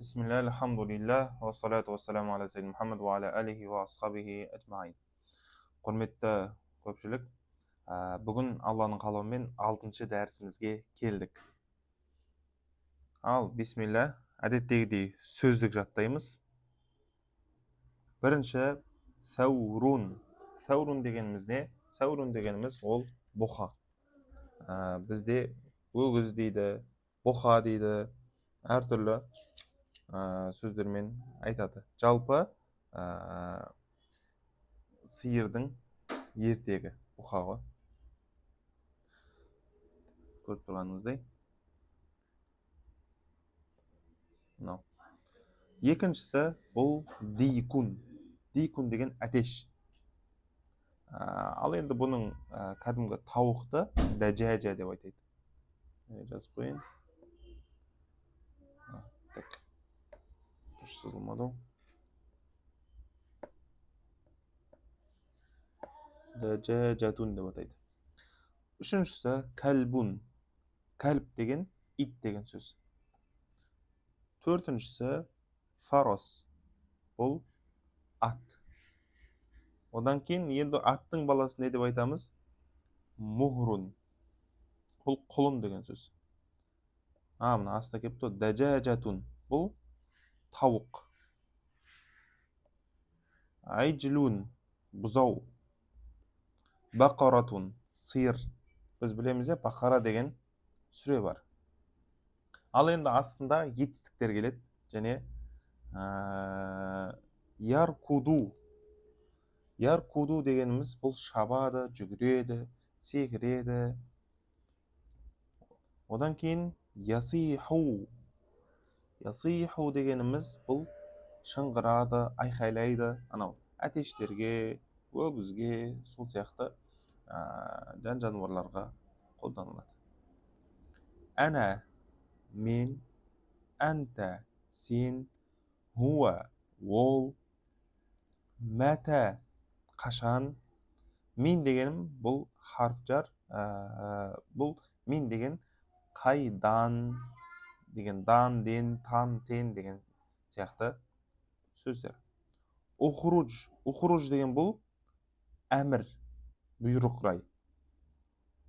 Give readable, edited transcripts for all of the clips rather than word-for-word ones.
Bismillah, alhamdulillah, ва салату ва саламу аля саййидина Мұхаммад ва аля алихи ва асхабихи аджмаин. Құрметті көпшілік, бүгін Алланың қалауымен 6-шы дәрісімізге келдік. Ал, бисмилlah, әдеттегідей сөздік жаттаймыз. Бірінші, сәурун. Сәурун дегеніміз не? Сәурун дегеніміз ол бұқа. Бізде өгіз дейді, бұқа дейді, әртүрлі сөздермен айтады. Жалпы сиырдың ертегі бұқа ғой. Көріп тұрғаныңыздай. Екіншісі бұл дикун. Дикун деген әтеш. Ал енді бұның кәдімгі тауықты дәжәжә деп айтайды. Жазып қойын. Так. Дұрыс сызылмады. Дәжәжәтун деп атайды. Үшіншісі кәлбун. Кәлб деген ит деген сөз. Төртіншісі фарос. Бұл ат. Одан кейін енді аттың баласы не деп айтамыз? Мухрун. Бұл құлын деген сөз. Мына астына келіп тұр. Дәжәжәтун. Бұл тауық. Айджлун. Бұзау. Бақаратун. Сиыр. Біз білеміз, бақара деген сүре бар. Ал енді астында етістіктер келеді. Және яркуду. Яркуду дегеніміз бұл шабады, жүгіреді, секіреді. Одан кейін ясиху. Ясиху дегеніміз бұл шыңғырады, айқайлайды. Анау әтештерге, өгізге, сол сияқты жан-жануарларға қолданылады. Әнә, мен, әнтә, сен, хуа, ол, мәтә, қашан. Мен дегенім бұл харф жар. Бұл мен деген қайдан деген, дан, ден, тан, тен деген сияқты сөздер. Ухруж. Ухруж деген бұл әмір, бұйрық рай.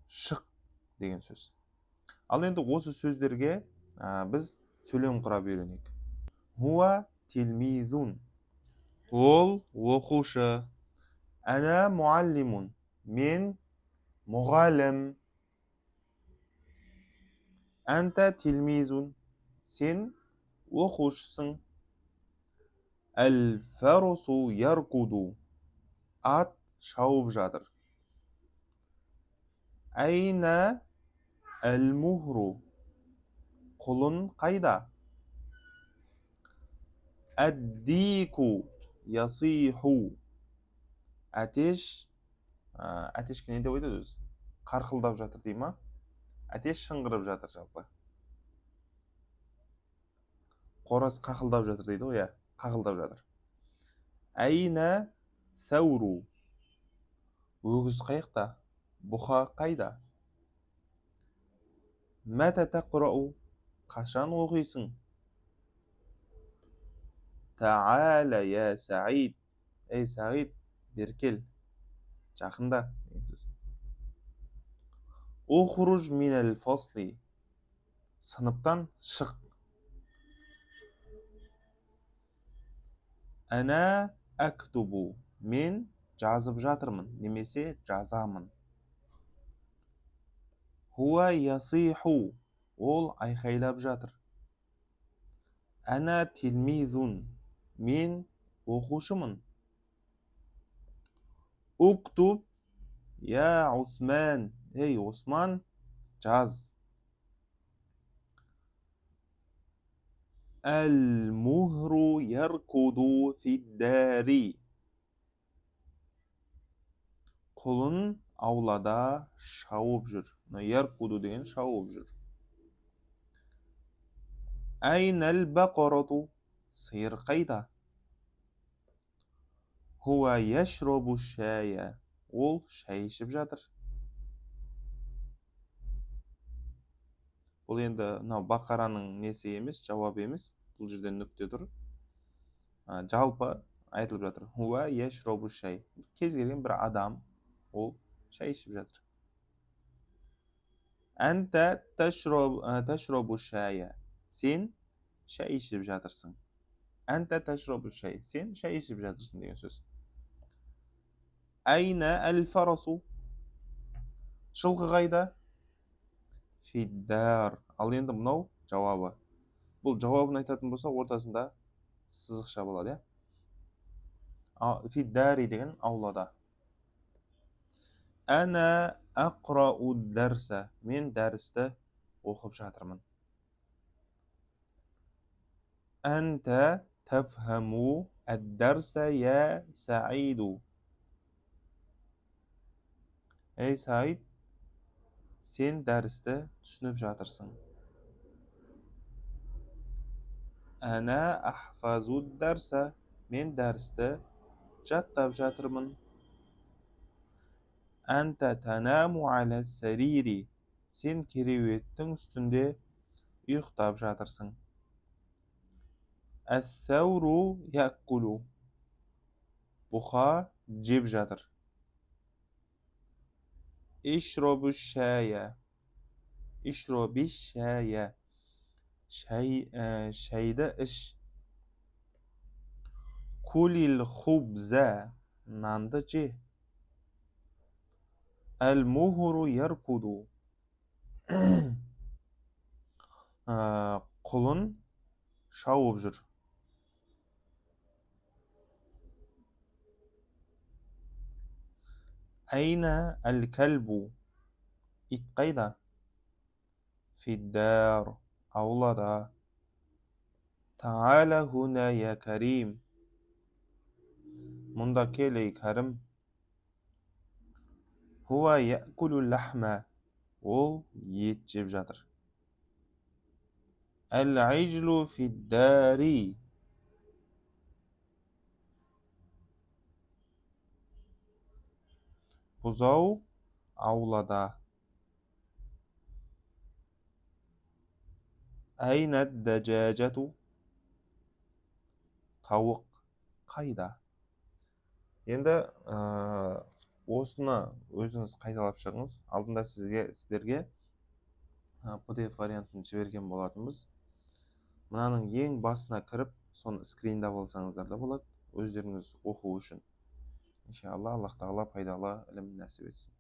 Шық деген сөз. Ал енді осы сөздерге біз сөйлем құрап үйренейік. Хуа тилмизун. Ол оқушы. Әнә муаллимун. Мен мұғалім. Әнтә тилмизун. Сен оқушысың. Әл-фарусу яркуду. Ат шауып жатыр. Әйнә әл-мухру. Құлын қайда? Әддику ясиху. Әтеш, әтешке не деп айтады өзі? Қарқылдап жатыр дей ма? Әтеш шыңғырып жатыр жалпы. Қораз қақылдап жатыр дейді ғой, қақылдап жатыр. Әйнә сәуру. Өгіз қайықта? Бұқа қайда? Мәтә тақрау. Қашан оқисың? Тәәлә я Саид. Ей Саид, бер кел. Жақында. Ухруж минәл фасли. Сыныптан шық. Әнә әктубу. Мен жазып жатырмын, немесе жазамын. Хуа ясиху. Ол айқайлап жатыр. Әнә тилмизун. Мен оқушымын. Уктуб я Усман. Ей Осман, жаз. Әл-мухру яркуду фиддари. Құлын аулада шауып жүр. Яркуду деген шауып жүр. Әйнәл бақарату. Сиыр қайда? Хуа яшробу шая. Ол шай ішіп жатыр. Бұл енді бақараның несі емес, жауап емес. Бұл жерде нүкте тұр. Жалпы айтылып жатыр. Хуа яшробу шай. Кез келген бір адам ол шай ішіп жатыр. Анта ташробу шая. Сен шай ішіп жатырсың. Анта ташробу шай. Сен шай ішіп жатырсың деген сөз. Айна әл-фарасу. Жылқы қайда? Фиддар. Ал енді мынау жауабы. Бұл жауабын айтатын болса, ортасында сызықша болады, иә? Фиддари деген аулада. Ана ақрау дәрса. Мен дәрісті оқып жатырмын. Анта тафхаму әд-дәрса я Саиду. Ей Саид, сен дәрісті түсініп жатырсың. Ана ахфазу дәрса. Мен дәрісті жаттап жатырмын. Анта танаму аля сарири. Сен кереуеттің үстінде ұйықтап жатырсың. Әс-сауру яккулу. Бұқа жеп жатыр. Ишробу шая. Ишроби шая. Шайды іш. Кулил хубза. Нанды же. Әл-мухуру яркуду. Құлын шауып жүр. Айна әл-кәлбу. Ит қайда? Фиддар. Аулада. Та'ала хуна я Карим. Мұнда кел, ей Кәрім. Хуа я'кулу лахма. Ол ет жеп жатыр. Әл-айжлу фиддари. Бұзау аулада. Айна даджажату. Тауық қайда? Енді осыны өзіңіз қайталап шығыңыз. Алдында сіздерге PDF вариантын жіберген болатынбыз. Мынаның ең басына кіріп, соны скриндап алсаңыздар да болады, өздеріңіз оқу үшін. Иншалла, Аллах тағала пайдалы ілім нәсіп етсін.